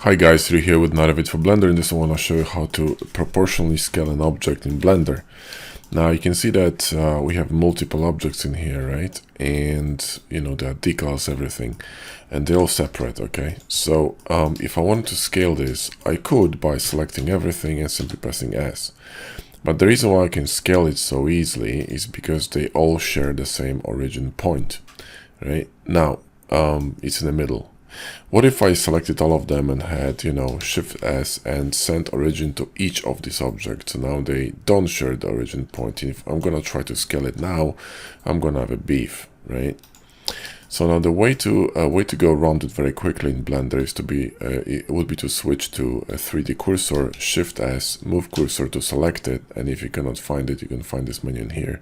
Hi guys, Ryu here with another video for Blender. In this one I want to show you how to proportionally scale an object in Blender. Now you can see that we have multiple objects in here, right? And you know, there are decals, everything, and they're all separate, okay? So if I wanted to scale this, I could by selecting everything and simply pressing S. But the reason why I can scale it so easily is because they all share the same origin point, right? Now, it's in the middle. What if I selected all of them and had, you know, Shift S and sent origin to each of these objects? So now they don't share the origin point. And if I'm gonna try to scale it now, I'm gonna have a beef, right? So now the way to go around it very quickly in Blender is to be it would be to switch to a 3D cursor, Shift S, move cursor to select it, and if you cannot find it, you can find this menu in here,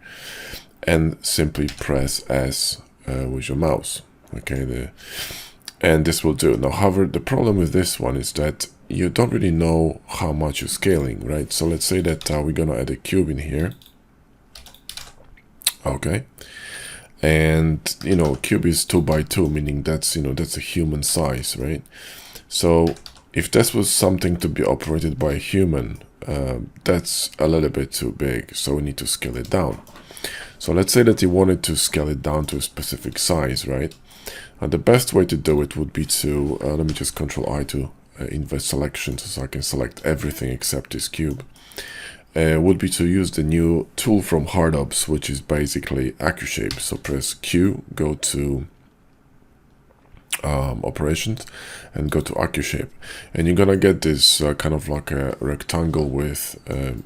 and simply press S with your mouse. Okay, and this will do. Now, however, the problem with this one is that you don't really know how much you're scaling, right? So let's say that we're gonna add a cube in here. Okay, and you know, cube is 2 by 2, meaning that's, you know, that's a human size, right? So if this was something to be operated by a human, that's a little bit too big, so we need to scale it down. So let's say that you wanted to scale it down to a specific size, right? And the best way to do it would be to, let me just Control I to invert selection so I can select everything except this cube. Would be to use the new tool from HardOps, which is basically AccuShape. So press Q, go to operations and go to AccuShape, and you're gonna get this kind of like a rectangle with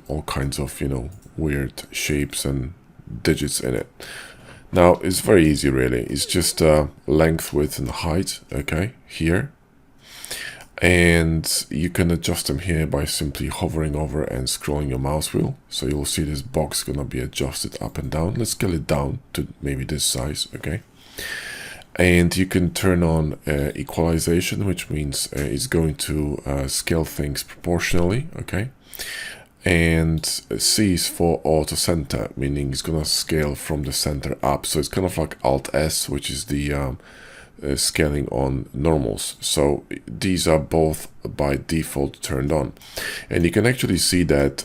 all kinds of, you know, weird shapes and digits in it. Now it's very easy, really. It's just length, width, and height. Okay, here, and you can adjust them here by simply hovering over and scrolling your mouse wheel. So you'll see this box gonna be adjusted up and down. Let's scale it down to maybe this size. Okay, and you can turn on equalization, which means it's going to scale things proportionally. Okay. And C is for auto center, meaning it's gonna scale from the center up. So it's kind of like Alt S, which is the scaling on normals. So these are both by default turned on, and you can actually see that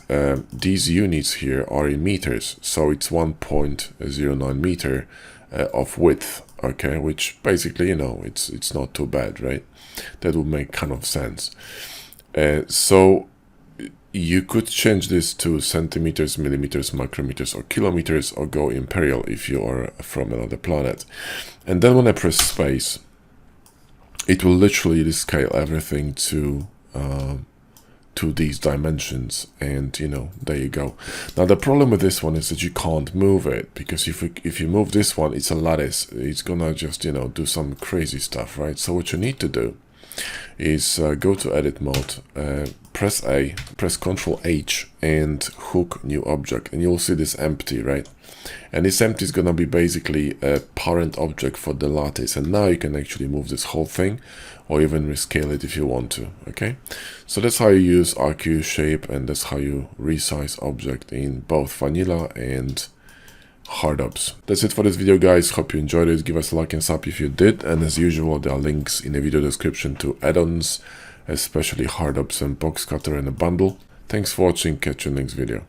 these units here are in meters. So it's 1.09 meter of width. Okay, which basically, you know, it's not too bad, right? That would make kind of sense. So you could change this to centimeters, millimeters, micrometers, or kilometers, or go imperial if you are from another planet. And then when I press space, it will literally scale everything to these dimensions, and you know, there you go. Now the problem with this one is that you can't move it, because if you move this one, it's a lattice. It's gonna just, you know, do some crazy stuff, right? So what you need to do is go to edit mode, press A, press Ctrl H, and hook new object, and you'll see this empty, right? And this empty is gonna be basically a parent object for the lattice, and now you can actually move this whole thing, or even rescale it if you want to. Okay, so that's how you use AccuShape, and that's how you resize object in both vanilla and HardOps. That's it for this video, guys. Hope you enjoyed it. Give us a like and sub if you did, and as usual, there are links in the video description to add-ons, especially HardOps and Box Cutter in a bundle. Thanks for watching. Catch you in the next video.